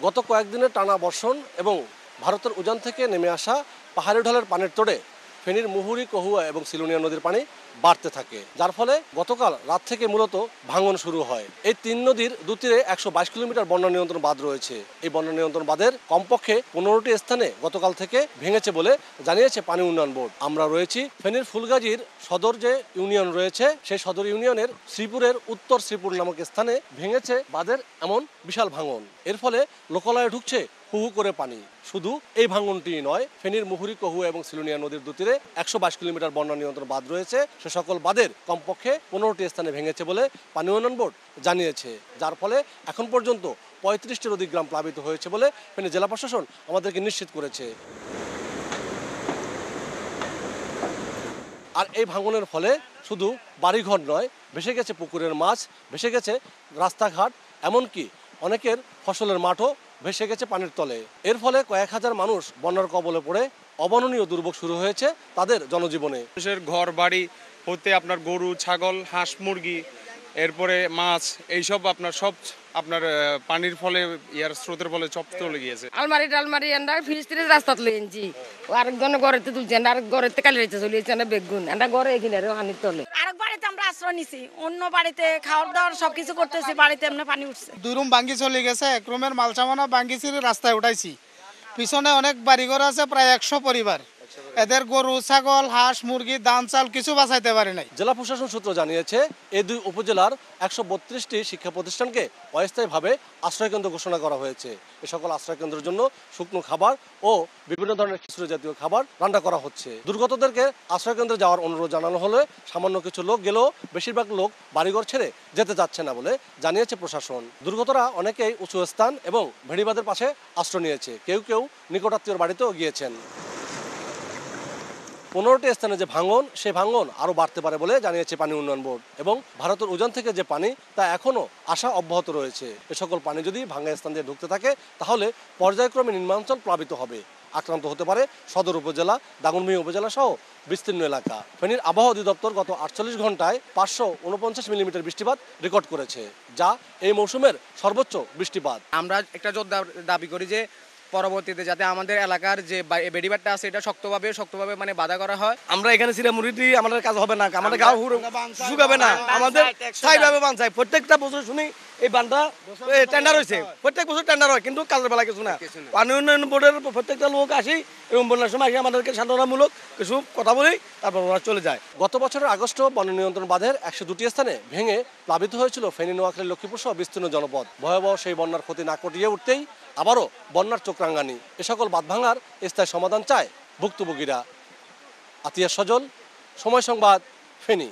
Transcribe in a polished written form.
গত কয়েকদিনের টানা বর্ষণ এবং ভারতের উজান থেকে নেমে আসা পাহাড়ি ঢলের পানির তোড়ে ফেনীর মুহুরী, কহুয়া এবং সিলুনিয়া নদীর পানি বাড়তে থাকে, যার ফলে গতকাল রাত থেকে মূলত ভাঙন শুরু হয়। এই তিন নদীর দুতীরে 122 কিলোমিটার বন্যা নিয়ন্ত্রণ বাঁধ রয়েছে। এই বন্যা নিয়ন্ত্রণ বাঁধের কমপক্ষে 15টি স্থানে গতকাল থেকে ভেঙেছে বলে জানিয়েছে পানি উন্নয়ন বোর্ড। আমরা রয়েছি ফেনীর ফুলগাজীর সদর যে ইউনিয়ন রয়েছে, সেই সদর ইউনিয়নের শ্রীপুরের উত্তর শ্রীপুর নামক স্থানে ভেঙেছে বাঁধের এমন বিশাল ভাঙন। এর ফলে লোকালয়ে ঢুকছে হু হু করে পানি। শুধু এই ভাঙনটি নয়, ফেনীর মুহুরী, কহুয়া এবং সিলুনিয়া নদীর দুতীরে 122 কিলোমিটার বন্যা নিয়ন্ত্রণ বাঁধ রয়েছে। সে সকল বাঁধের কমপক্ষে 15টি স্থানে ভেঙেছে বলে পানি উন্নয়ন বোর্ড জানিয়েছে, যার ফলে এখন পর্যন্ত 35টির অধিক গ্রাম প্লাবিত হয়েছে বলে ফেনী জেলা প্রশাসন আমাদেরকে নিশ্চিত করেছে। আর এই ভাঙনের ফলে শুধু বাড়িঘর নয়, ভেসে গেছে পুকুরের মাছ, ভেসে গেছে রাস্তাঘাট, এমনকি অনেকের ফসলের মাঠও ভেসে গেছে পানির তলে। এর ফলে কয়েক হাজার মানুষ বন্যার কবলে পড়ে অবর্ণনীয় দুর্ভোগ শুরু হয়েছে তাদের জনজীবনে। মানুষের ঘর বাড়ি হতে আপনার গরু, ছাগল, হাঁস, মুরগি, এরপরে মাছ, এইসব আপনার পানির ফলে ইয়ার স্রোতের ফলে সব চলে গিয়েছে। আলমারি এন্ডা ফ্রিজ ট্রিজ রাস্তাত লই এনছি, আরেকজন ঘরেতে তুলছে, আর ঘরেতে কালি রয়েছে চলিয়েছে না বেগুন, এন্ডা ঘরে এখানে পানির তলে। আরেক বাড়িতে আমরা আশ্রয় নিছি, অন্য বাড়িতে খাওয়ার দাওয়ার সবকিছু করতেছি, বাড়িতে এমনি পানি উঠছে। 2 রুম ভাঙ্গি চলে গেছে, 1 রুমের মাল সামানা ভাঙ্গিছি, রাস্তায় উঠাইছি। পিছনে অনেক বাড়িঘর আছে, প্রায় 100 পরিবার। এদের গরু, ছাগল, হাঁস, মুরগি, ধান চাল কিছু বাঁচাইতে পারে নাই। জেলা প্রশাসন সূত্র জানিয়েছে, এই দুই উপজেলার 132টি শিক্ষা প্রতিষ্ঠানকে অস্থায়ীভাবে আশ্রয়কেন্দ্র ঘোষণা করা হয়েছে। এ সকল আশ্রয়কেন্দ্রের জন্য শুকনো খাবার ও বিভিন্ন ধরনের খিচুড়ি জাতীয় খাবার রান্না করা হচ্ছে। দুর্গতদেরকে আশ্রয়কেন্দ্রে যাওয়ার অনুরোধ জানানো হলে সামান্য কিছু লোক গেলেও বেশিরভাগ লোক বাড়িঘর ছেড়ে যেতে চাচ্ছে না বলে জানিয়েছে প্রশাসন। দুর্গতরা অনেকেই উঁচু স্থান এবং ভেড়িবাঁধের পাশে আশ্রয় নিয়েছে, কেউ কেউ নিকটাত্মীয়র বাড়িতেও গিয়েছেন। 15টি স্থানে যে ভাঙন, সেই ভাঙন আরও বাড়তে পারে বলে জানিয়েছে পানি উন্নয়ন বোর্ড। এবং ভারতের উজান থেকে যে পানি, তা এখনও আসা অব্যাহত রয়েছে। এ সকল পানি যদি ভাঙা স্থান দিয়ে ঢুকতে থাকে, তাহলে পর্যায়ক্রমে নিম্নাঞ্চল প্লাবিত হবে। আক্রান্ত হতে পারে সদর উপজেলা, দাগনভূঞা উপজেলা সহ বিস্তীর্ণ এলাকা। ফেনীর আবহাওয়া অধিদপ্তর গত 48 ঘন্টায় 549 মিলিমিটার বৃষ্টিপাত রেকর্ড করেছে, যা এই মৌসুমের সর্বোচ্চ বৃষ্টিপাত। আমরা একটা জোর দাবি করি যে পরবর্তীতে যাতে আমাদের এলাকার যে বেড়িবাঁধটা আছে এটা শক্তভাবে মানে বাধা করা হয়। আমরা এখানে সিরামুড়ি আমাদের কাজ হবে না, আমাদের গাঁও শুকাবে না, আমাদের স্থায়ীভাবে বান চাই। প্রত্যেকটা বছর শুনি এই বানটা টেন্ডার হয়েছে, প্রত্যেক বছর টেন্ডার হয়, কিন্তু কাজের বেলা কিছু না। পানি উন্নয়ন বোর্ডের প্রত্যেকটা লোক আসি এবং বন্যার সময় আমাদেরকে সাধারণমূলক কিছু কথা বলেই তারপর ওরা চলে যায়। গত বছরের আগস্ট বন্যা নিয়ন্ত্রণ বাঁধের 102টি স্থানে ভেঙে প্লাবিত হয়েছিল ফেনী, নোয়াখালী, লক্ষ্মীপুর সহ বিস্তীর্ণ জনপদ। ভয়াবহ সেই বন্যার ক্ষতি না কটিয়ে উঠতেই আবারও বন্যার চোখ রাঙানি। এ সকল বাঁধ ভাঙার স্থায়ী সমাধান চায় ভুক্তভোগীরা। আতিয়া সজল, সময় সংবাদ, ফেনী।